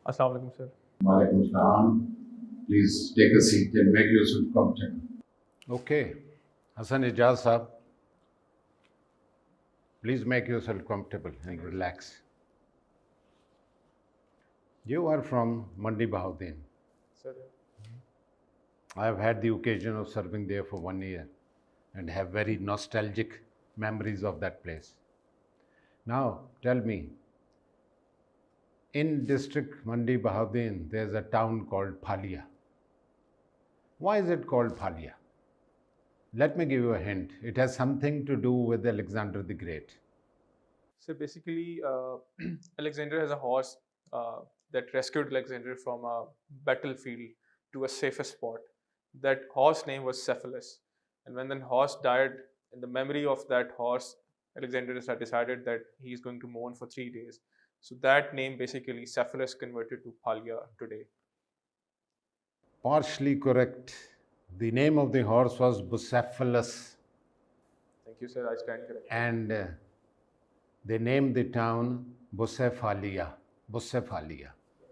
Assalamu alaikum, sir. Walaikum salam. Please take a seat and make yourself comfortable. Okay. Hassan Ejaz sahab, please make yourself comfortable and relax. You are from Mandi Bahauddin. Sir. I have had the occasion of serving there for 1 year and have very nostalgic memories of that place. Now, tell me, in district Mandi Bahauddin, there's a town called Phalia. Why is it called Phalia? Let me give you a hint. It has something to do with Alexander the Great. So basically, Alexander has a horse that rescued Alexander from a battlefield to a safer spot. That horse name was Cephalus. And when the horse died, in the memory of that horse, Alexander decided that he is going to mourn for 3 days. So that name basically Cephalus converted to Phalia today. Partially correct. The name of the horse was Bucephalus. Thank you, sir. I stand corrected. And they named the town Bucephalia,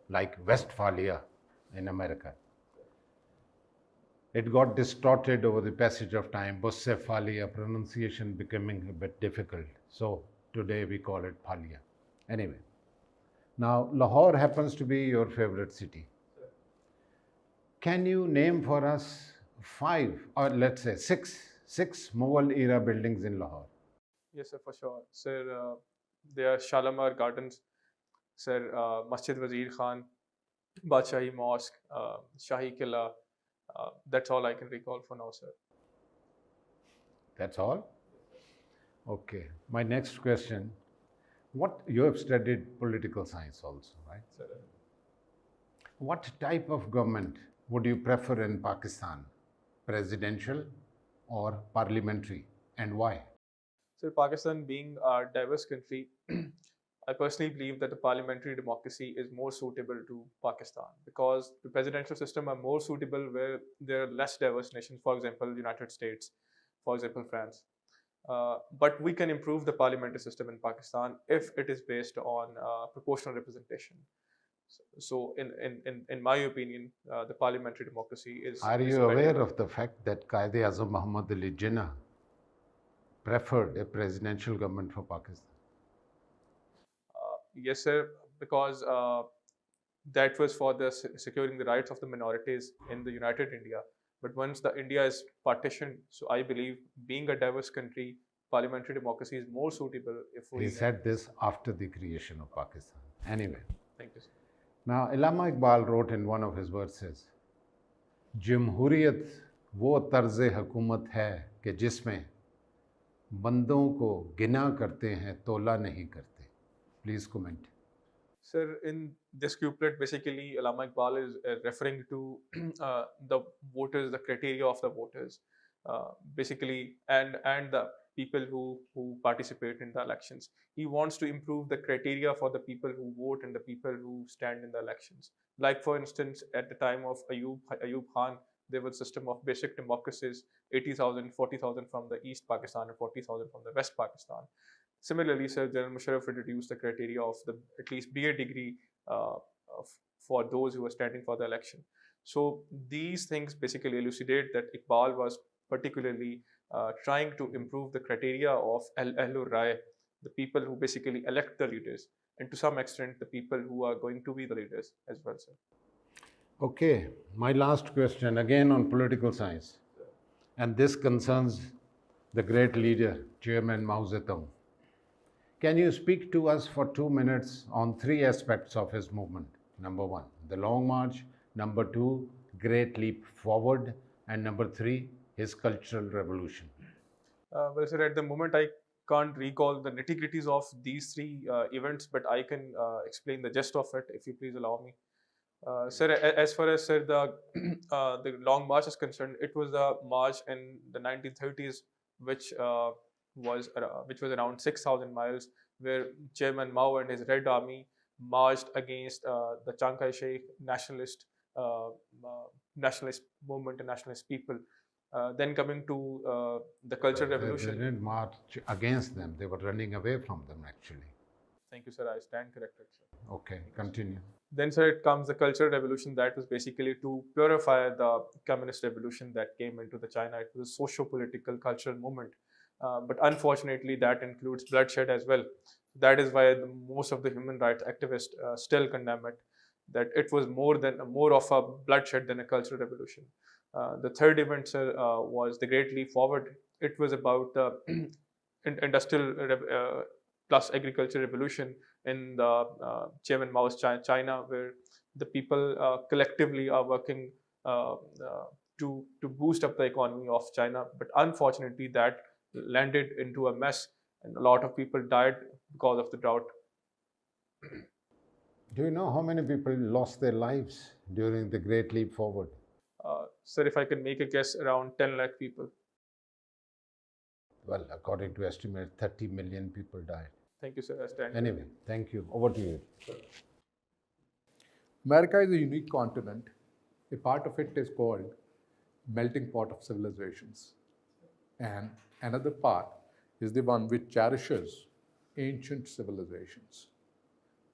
like Westphalia in America. It got distorted over the passage of time, Bucephalia, pronunciation becoming a bit difficult. So today we call it Phalia. Anyway, now Lahore happens to be your favorite city. Can you name for us 5 or let's say 6 Mughal era buildings in Lahore? Yes, sir, for sure. Sir, there are Shalimar Gardens, sir, Masjid Wazir Khan, Badshahi Mosque, Shahi Killa. That's all I can recall for now, sir. That's all? Okay. My next question, what you have studied political science also, right? Sir, What type of government would you prefer in Pakistan? Presidential or parliamentary, and why? so Pakistan being a diverse country, I personally believe that the parliamentary democracy is more suitable to Pakistan because the presidential system are more suitable where there are less diverse nations, for example, the United States, for example, France. But we can improve the parliamentary system in Pakistan if it is based on proportional representation. So, in my opinion, the parliamentary democracy is. Are is you better. aware of the fact that Qaid-e-Azam Muhammad Ali Jinnah preferred a presidential government for Pakistan? Yes, sir, because that was for the securing the rights of the minorities in the United India. But once the India is partitioned, so I believe being a diverse country, parliamentary democracy is more suitable if we. He said this after the creation of Pakistan. Anyway, Thank you, sir. now Allama Iqbal wrote in one of his verses, जमहूरियत वो तर्ज हुकूमत है कि जिसमें बंदों को गिना करते हैं तोला नहीं करते. Please comment. Sir, in this couplet, basically, Allama Iqbal is referring to the voters, the criteria of the voters, basically, and the people who participate in the elections. He wants to improve the criteria for the people who vote and the people who stand in the elections. Like, for instance, at the time of Ayub Khan, there was a system of basic democracies, 80,000, 40,000 from the East Pakistan and 40,000 from the West Pakistan. Similarly, Sir General Musharraf reduced the criteria of the at least BA degree for those who are standing for the election. So these things basically elucidate that Iqbal was particularly trying to improve the criteria of Ahlur Rai, the people who basically elect the leaders, and to some extent the people who are going to be the leaders as well, sir. Okay, my last question again on political science, and this concerns the great leader, Chairman Mao Zedong. Can you speak to us for 2 minutes on 3 aspects of his movement? Number 1, the Long March. Number 2, Great Leap Forward. And number 3, his cultural revolution. Well, sir, at the moment I can't recall the nitty-gritties of these 3 events, but I can explain the gist of it if you please allow me. Sir, as far as sir the Long March is concerned, it was a march in the 1930s, which was around 6,000 miles, where Chairman Mao and his Red Army marched against the Chiang Kai-shek nationalist movement and nationalist people. Then coming to the Cultural They Revolution. didn't march against them, they were running away from them actually. Thank you, sir. I stand corrected, sir. Okay, continue. Then, sir, it comes the Cultural Revolution. That was basically to purify the communist revolution that came into the China. It was a socio-political cultural movement, but unfortunately, that includes bloodshed as well. That is why most of the human rights activists still condemn it. That it was more of a bloodshed than a cultural revolution. The third event, sir, was the Great Leap Forward. It was about the industrial plus agriculture revolution in the Chairman Mao's China, where the people collectively are working uh, uh, to boost up the economy of China. But unfortunately, that landed into a mess, and a lot of people died because of the drought. Do you know how many people lost their lives during the Great Leap Forward? Sir, if I can make a guess, around 10 lakh people. Well, according to estimate, 30 million people died. Thank you, sir. I stand. Anyway, thank you. Over to you. America is a unique continent. A part of it is called melting pot of civilizations. And another part is the one which cherishes ancient civilizations.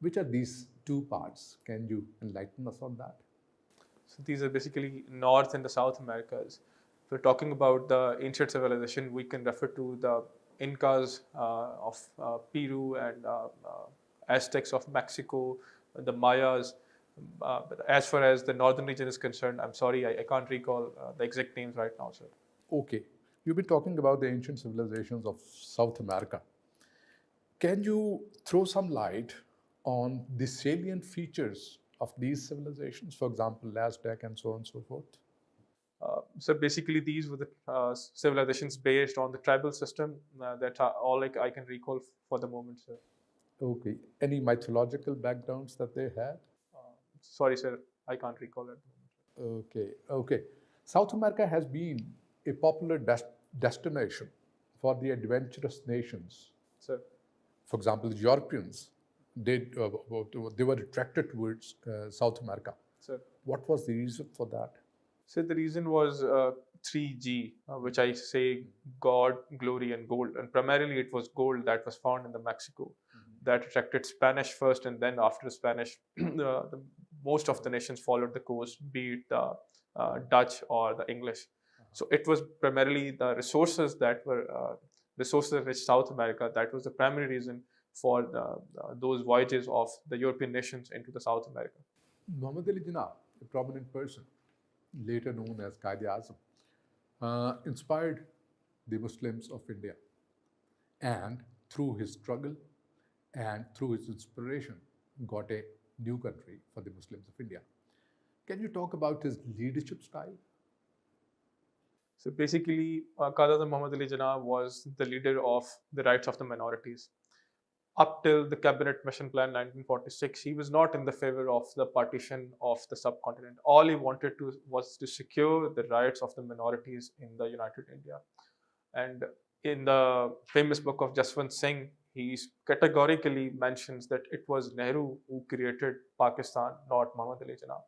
Which are these two parts? Can you enlighten us on that? So these are basically North and the South Americas. If we're talking about the ancient civilization, we can refer to the Incas of Peru and Aztecs of Mexico, the Mayas. But as far as the northern region is concerned, I'm sorry, I can't recall the exact names right now, sir. Okay, you've been talking about the ancient civilizations of South America. Can you throw some light on the salient features of these civilizations, for example, Aztec and so on and so forth? So basically, these were the civilizations based on the tribal system. That's all I can recall for the moment, sir. Okay, any mythological backgrounds that they had? Sorry, sir, I can't recall at the moment. Okay. South America has been a popular destination for the adventurous nations. Sir. For example, the Europeans, they were attracted towards South America. Sir. What was the reason for that? So the reason was 3G, which I say God, glory, and gold. And primarily it was gold that was found in the Mexico that attracted Spanish first, and then after Spanish, most of the nations followed the coast, be it the Dutch or the English. So it was primarily the resources that were resources rich South America. That was the primary reason for those voyages of the European nations into the South America. Muhammad Ali Jinnah, a prominent person, later known as Quaid-e-Azam, inspired the Muslims of India, and through his struggle and through his inspiration got a new country for the Muslims of India. Can you talk about his leadership style? So basically, Qadhi Muhammad Ali Jinnah was the leader of the rights of the minorities. Up till the Cabinet Mission Plan 1946, he was not in the favor of the partition of the subcontinent. All he wanted was to secure the rights of the minorities in the United India. And in the famous book of Jaswant Singh, he categorically mentions that it was Nehru who created Pakistan, not Muhammad Ali Jinnah,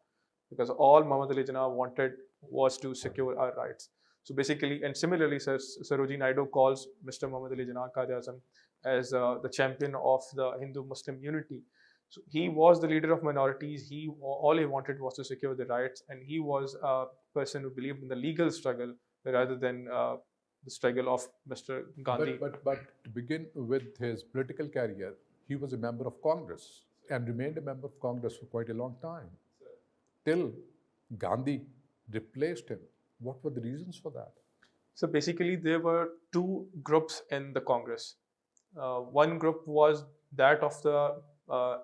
because all Muhammad Ali Jinnah wanted was to secure our rights. So basically, and similarly, Sarojini Naidu calls Mr. Muhammad Ali Jinnah Quaid-e-Azam as the champion of the Hindu-Muslim unity. So he was the leader of minorities. All he wanted was to secure the rights, and he was a person who believed in the legal struggle rather than the struggle of Mr. Gandhi. But to begin with his political career, he was a member of Congress and remained a member of Congress for quite a long time, till Gandhi replaced him. What were the reasons for that? So basically, there were two groups in the Congress. One group was that of the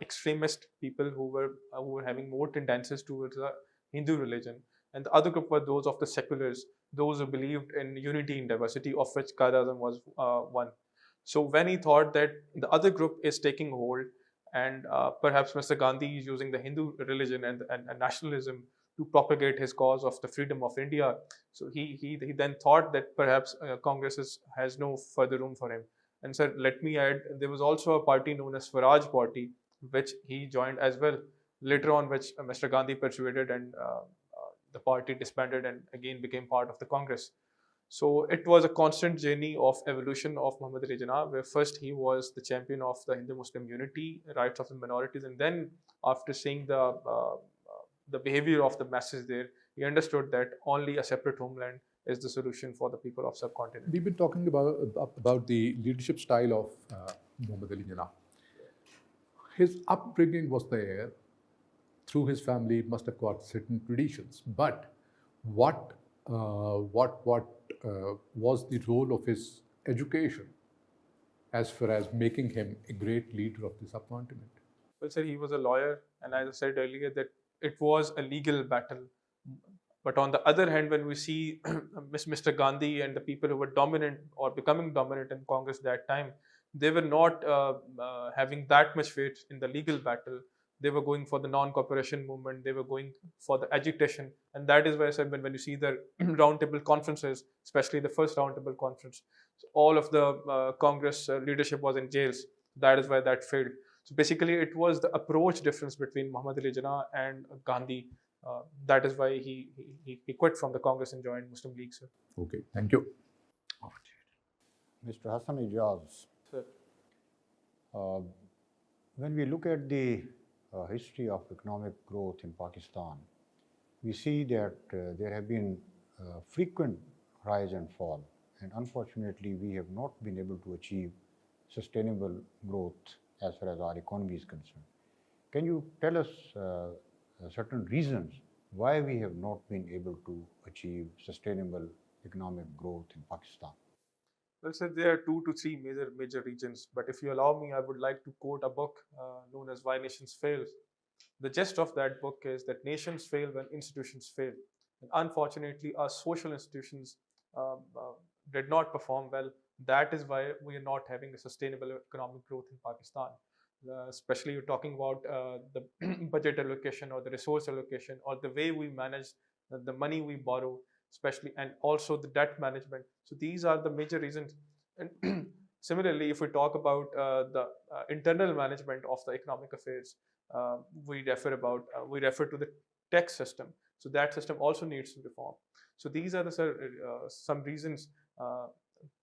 extremist people who were having more tendencies towards the Hindu religion, and the other group were those of the seculars, those who believed in unity in diversity, of which Quaid-e-Azam was one. So when he thought that the other group is taking hold, and perhaps Mr. Gandhi is using the Hindu religion and nationalism to propagate his cause of the freedom of India, so he then thought that perhaps Congress has no further room for him. And sir, let me add, there was also a party known as Swaraj Party, which he joined as well. Later on, which Mr. Gandhi persuaded, and the party disbanded and again became part of the Congress. So it was a constant journey of evolution of Muhammad Ali Jinnah, where first he was the champion of the Hindu-Muslim unity, rights of the minorities, and then after seeing the behavior of the masses there, he understood that only a separate homeland is the solution for the people of subcontinent. We've been talking about the leadership style of Muhammad Ali Jinnah. His upbringing was there. Through his family, it must have got certain traditions. But what was the role of his education as far as making him a great leader of the subcontinent? Well, sir, he was a lawyer, and as I said earlier, that it was a legal battle. But on the other hand, when we see Mr. Gandhi and the people who were dominant or becoming dominant in Congress that time, they were not having that much weight in the legal battle. They were going for the non-cooperation movement. They were going for the agitation, and that is why I said when you see the roundtable conferences, especially the first roundtable conference, so all of the Congress leadership was in jails. That is why that failed. So basically, it was the approach difference between Muhammad Ali Jinnah and Gandhi. That is why he quit from the Congress and joined Muslim League, sir. Okay, thank you. Mr. Hassan Ejaz, Sir. when we look at the history of economic growth in Pakistan, we see that there have been frequent rise and fall, and unfortunately we have not been able to achieve sustainable growth as far as our economy is concerned. Can you tell us certain reasons why we have not been able to achieve sustainable economic growth in Pakistan? Well, sir, there are 2 to 3 major regions. But if you allow me, I would like to quote a book known as Why Nations Fail. The gist of that book is that nations fail when institutions fail. And unfortunately, our social institutions did not perform well. That is why we are not having a sustainable economic growth in Pakistan. Especially you're talking about the budget allocation or the resource allocation or the way we manage the money we borrow, especially, and also the debt management. So these are the major reasons. And similarly, if we talk about the internal management of the economic affairs, we refer to the tax system. So that system also needs to reform. So these are some reasons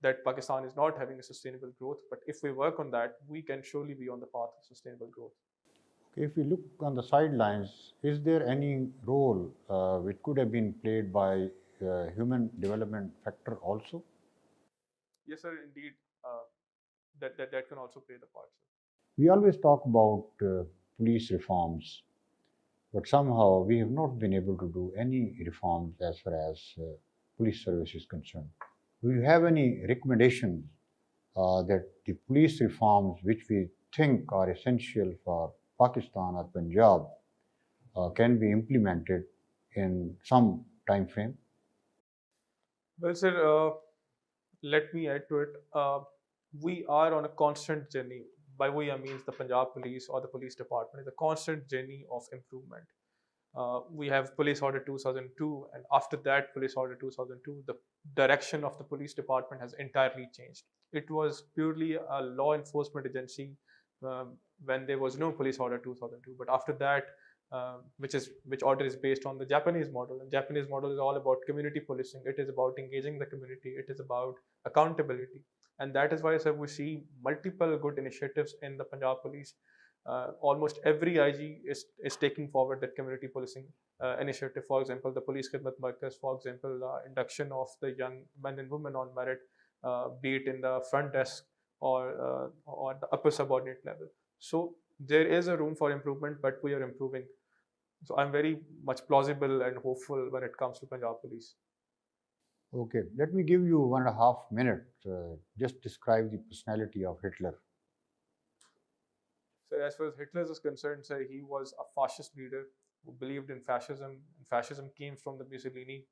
that Pakistan is not having a sustainable growth. But if we work on that, we can surely be on the path of sustainable growth. If we look on the sidelines, is there any role which could have been played by human development factor also? Yes, sir, indeed. That can also play the part, sir. We always talk about police reforms, but somehow we have not been able to do any reforms as far as police service is concerned. Do you have any recommendations that the police reforms which we think are essential for Pakistan or Punjab can be implemented in some time frame? Well, sir, let me add to it. We are on a constant journey. By we, I mean the Punjab Police or the police department is a constant journey of improvement. We have Police Order 2002, and after that Police Order 2002, the direction of the police department has entirely changed. It was purely a law enforcement agency when there was no Police Order 2002. But after that, which order is based on the Japanese model, and Japanese model is all about community policing. It is about engaging the community. It is about accountability, and that is why, sir, we see multiple good initiatives in the Punjab Police. Almost every IG is taking forward that community policing initiative. For example, the Police Khidmat Markaz, for example, induction of the young men and women on merit, be it in the front desk or the upper subordinate level. So there is a room for improvement, but we are improving. So I'm very much plausible and hopeful when it comes to Punjab Police. Okay, let me give you 1.5 minutes. Just describe the personality of Hitler. So as far as Hitler is concerned, sir, he was a fascist leader who believed in fascism. Fascism came from the Mussolini.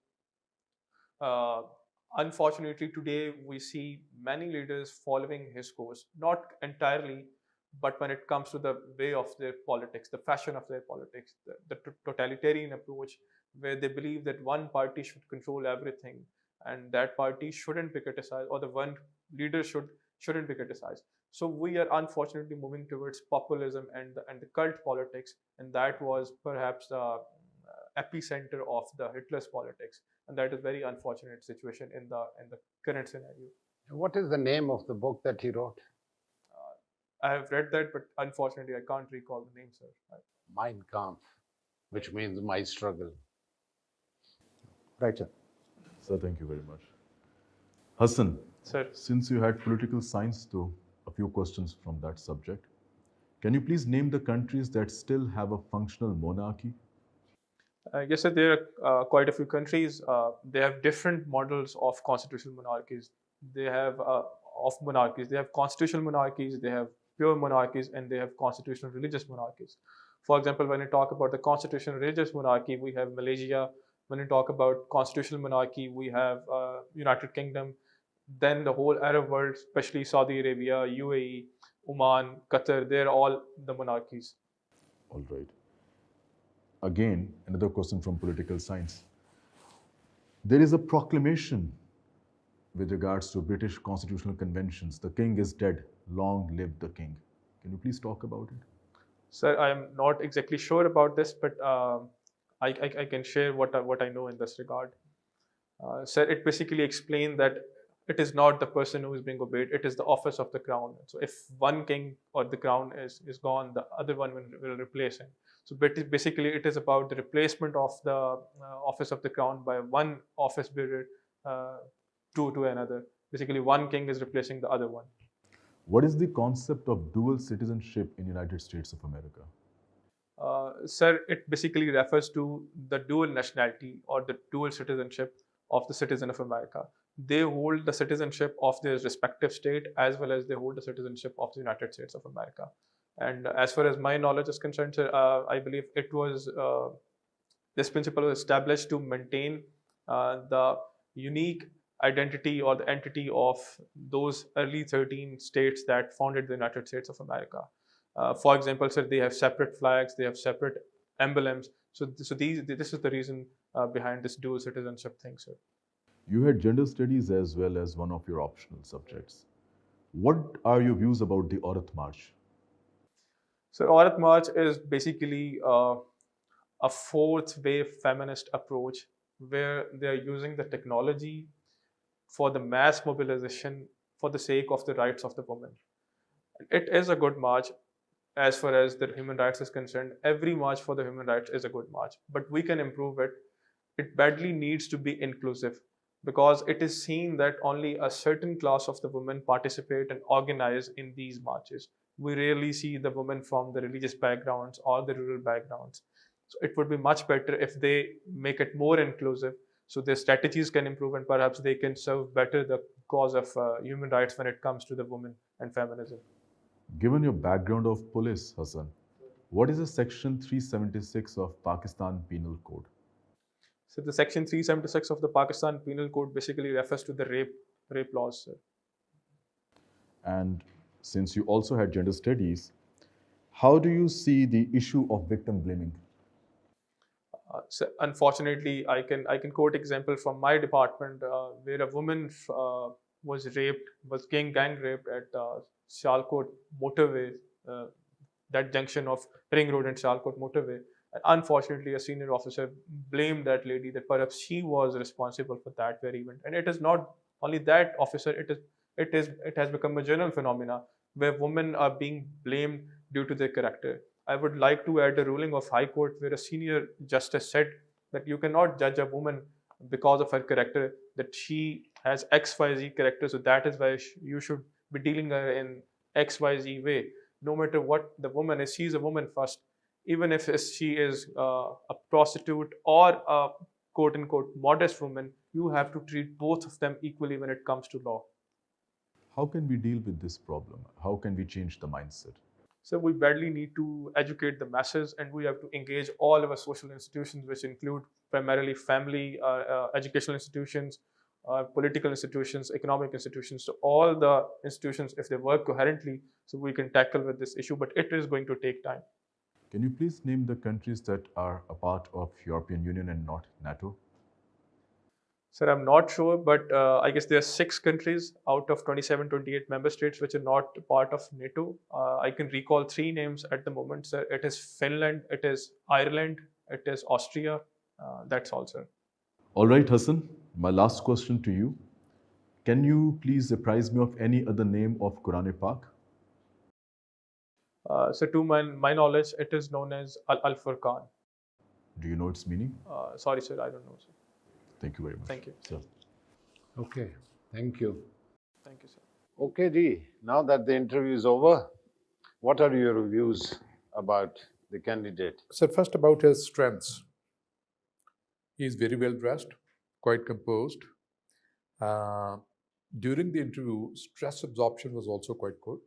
Unfortunately, today we see many leaders following his course, not entirely, but when it comes to the way of their politics, the fashion of their politics, the totalitarian approach, where they believe that one party should control everything and that party shouldn't be criticized, or the one leader shouldn't be criticized. So we are unfortunately moving towards populism and the cult politics, and that was perhaps the epicenter of the Hitler's politics. and that is very unfortunate situation in the current scenario. What is the name of the book that he wrote? I have read that, but unfortunately, I can't recall the name, sir. Mein Kampf, which means my struggle. Right, sir. Sir, thank you very much. Hassan, Sir, since you had political science though, a few questions from that subject. Can you please name the countries that still have a functional monarchy? yes, sir, there are quite a few countries. They have different models of constitutional monarchies. They have of monarchies. They have constitutional monarchies. They have pure monarchies, and they have constitutional religious monarchies. For example, when you talk about the constitutional religious monarchy, we have Malaysia. When you talk about constitutional monarchy, we have United Kingdom. Then the whole Arab world, especially Saudi Arabia, UAE, Oman, Qatar, they're all the monarchies. All right. Again, another question from political science. There is a proclamation with regards to British constitutional conventions. The king is dead. Long live the king. Can you please talk about it? Sir, I am not exactly sure about this, but I can share what I know in this regard. Sir, it basically explained that it is not the person who is being obeyed, it is the office of the crown. So if one king or the crown is gone, the other one will replace him. So basically, it is about the replacement of the office of the crown by one office bearer to another. Basically, one king is replacing the other one. What is the concept of dual citizenship in United States of America? Sir, it basically refers to the dual nationality or the dual citizenship of the citizen of America. They hold the citizenship of their respective state as well as they hold the citizenship of the United States of America. And as far as my knowledge is concerned, sir, I believe this principle was established to maintain the unique identity or the entity of those early 13 states that founded the United States of America. For example, sir, they have separate flags, they have separate emblems. So this is the reason behind this dual citizenship thing, sir. You had gender studies as well as one of your optional subjects. What are your views about the Aurat March? So Aurat March is basically a fourth wave feminist approach where they are using the technology for the mass mobilization for the sake of the rights of the woman. It is a good march as far as the human rights is concerned. Every march for the human rights is a good march, but we can improve it. It badly needs to be inclusive because it is seen that only a certain class of the women participate and organize in these marches. We rarely see the women from the religious backgrounds or the rural backgrounds. So it would be much better if they make it more inclusive so their strategies can improve and perhaps they can serve better the cause of human rights when it comes to the women and feminism. Given your background of police, Hassan, what is the section 376 of Pakistan Penal Code? So the section 376 of the Pakistan Penal Code basically refers to the rape laws, sir. And since you also had gender studies, how do you see the issue of victim blaming? So unfortunately, I can quote example from my department where a woman was gang raped at Sialkot motorway, uh, that junction of Ring Road and Sialkot motorway. And unfortunately, a senior officer blamed that lady that perhaps she was responsible for that very event. And it is not only that officer; it has become a general phenomena where women are being blamed due to their character. I would like to add a ruling of High Court where a senior justice said that you cannot judge a woman because of her character, that she has XYZ character, so that is why you should be dealing her in XYZ way. No matter what the woman is, she is a woman first. Even if she is a prostitute or a quote unquote modest woman, you have to treat both of them equally when it comes to law. How can we deal with this problem? How can we change the mindset? So we badly need to educate the masses, and we have to engage all our social institutions, which include primarily family, educational institutions, political institutions, economic institutions. So all the institutions, if they work coherently, so we can tackle with this issue. But it is going to take time. Can you please name the countries that are a part of European Union and not NATO? Sir, I'm not sure, but I guess there are 6 countries out of 27, 28 member states which are not part of NATO. I can recall 3 names at the moment, sir. It is Finland, it is Ireland, it is Austria. That's all, sir. All right, Hassan, my last question to you. Can you please apprise me of any other name of Quran Pak? So to my knowledge, it is known as Al Furqan. Do you know its meaning? Sorry, sir, I don't know, sir. Thank you very much. Thank you. Sir. Okay, thank you. Thank you, sir. Okay, Ji, now that the interview is over, what are your views about the candidate? So first about his strengths. He is very well dressed, quite composed. During the interview, stress absorption was also quite good.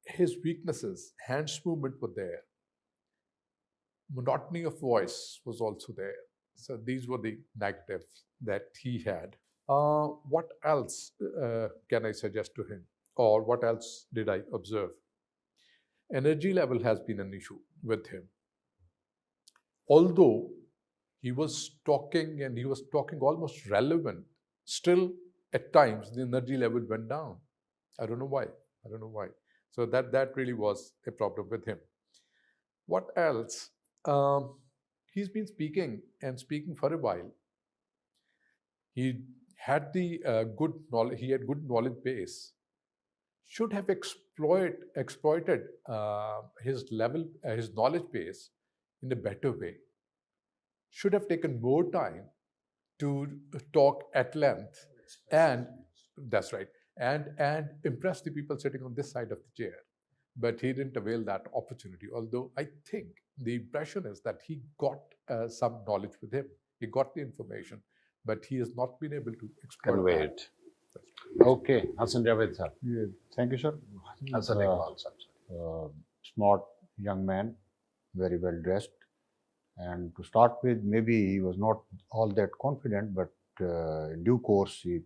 His weaknesses, hands movement were there. Monotony of voice was also there. So these were the negatives that he had. What else can I suggest to him? Or what else did I observe? Energy level has been an issue with him. Although he was talking and he was talking almost relevant, still at times the energy level went down. I don't know why. I don't know why. So that really was a problem with him. What else? He's been speaking and speaking for a while. He had the good knowledge. He had good knowledge base. Should have exploited his level, his knowledge base in a better way. Should have taken more time to talk at length, and that's right, and impress the people sitting on this side of the chair. But he didn't avail that opportunity. Although I think the impression is that he got some knowledge with him. He got the information, but he has not been able to exploit Convey that. it. Okay, Hassan Javed sir. Yeah, thank you, sir. Hassan Ejaz sir. Smart young man, very well dressed. And to start with, maybe he was not all that confident, but in due course, he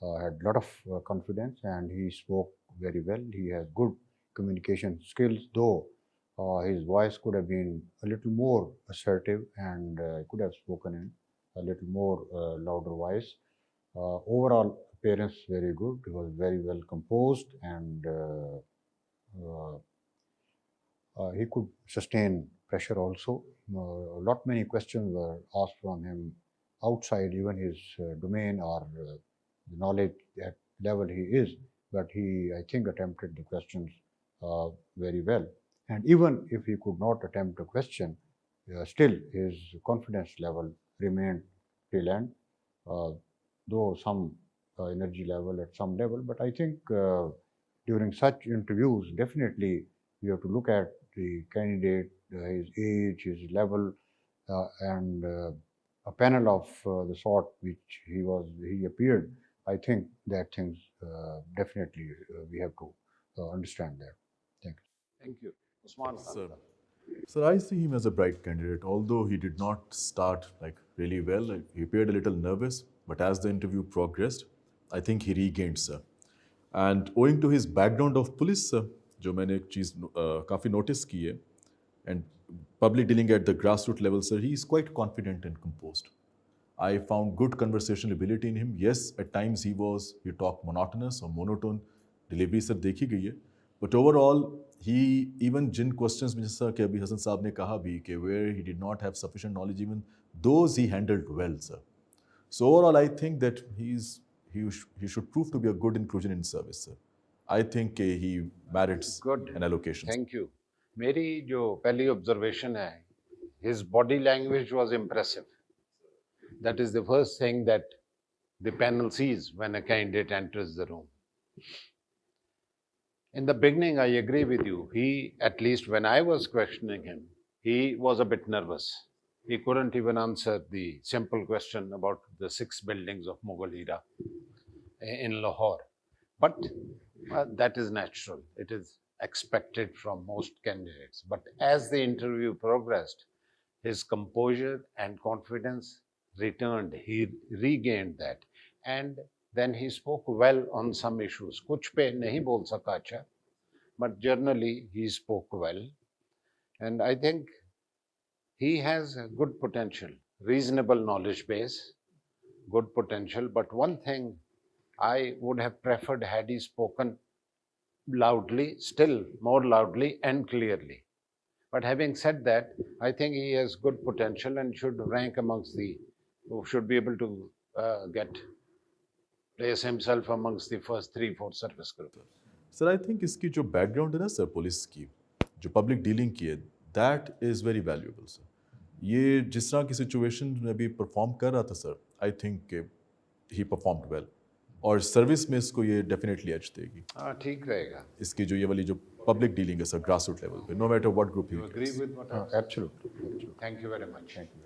had a lot of confidence and he spoke very well. He has good communication skills, though his voice could have been a little more assertive and could have spoken in a little more louder voice. Overall appearance very good. He was very well composed and he could sustain pressure also. Many questions were asked from him outside even his domain or the knowledge at level he is, but he, I think, attempted the questions very well. And even if he could not attempt a question, still his confidence level remained brilliant, though some energy level at some level. But I think during such interviews, definitely we have to look at the candidate, his age, his level, and a panel of the sort which he appeared. I think that things definitely we have to understand that. Thank you. Thank you. Usman Khan. Sir. Sir, I see him as a bright candidate. Although he did not start really well, he appeared a little nervous. But as the interview progressed, I think he regained, sir. And owing to his background of police, sir, जो मैंने एक चीज़ काफ़ी notice की है, and public dealing at the grassroots level, sir, he is quite confident and composed. I found good conversational ability in him. Yes, at times he talked monotonous or monotone delivery, sir, देखी गई है. But overall, he even Jin questions में जैसा कि अभी हसन साहब ने कहा भी कि where he did not have sufficient knowledge, even those he handled well, sir. So overall, I think that he should prove to be a good inclusion in service, sir. I think he merits Good. an allocation. Thank you. मेरी जो पहली observation है, his body language was impressive. That is the first thing that the panel sees when a candidate enters the room. In the beginning, I agree with you. He, at least when I was questioning him, he was a bit nervous. He couldn't even answer the simple question about the 6 buildings of Mughal era in Lahore. But that is natural. It is expected from most candidates. But as the interview progressed, his composure and confidence returned. He regained that. And then he spoke well on some issues. Kuch pe nahi bol saka acha, but generally he spoke well. And I think he has a good potential, reasonable knowledge base, good potential. But one thing I would have preferred had he spoken loudly, still more loudly and clearly. But having said that, I think he has good potential and should rank amongst should be able to place himself amongst the first 3-4 service group. Sir I think इसकी जो background है ना sir police की जो public dealing की है that is very valuable sir. ये जिस तरह की सिचुएशन में अभी परफॉर्म कर रहा था sir I think he performed well और सर्विस में इसको ये डेफिनेटली एज देगी। हाँ ठीक रहेगा। इसकी जो ये वाली जो पब्लिक डीलिंग है सर ग्रास रूट लेवल पे no matter what group you agree with what Absolutely. Thank you very much. Thank you.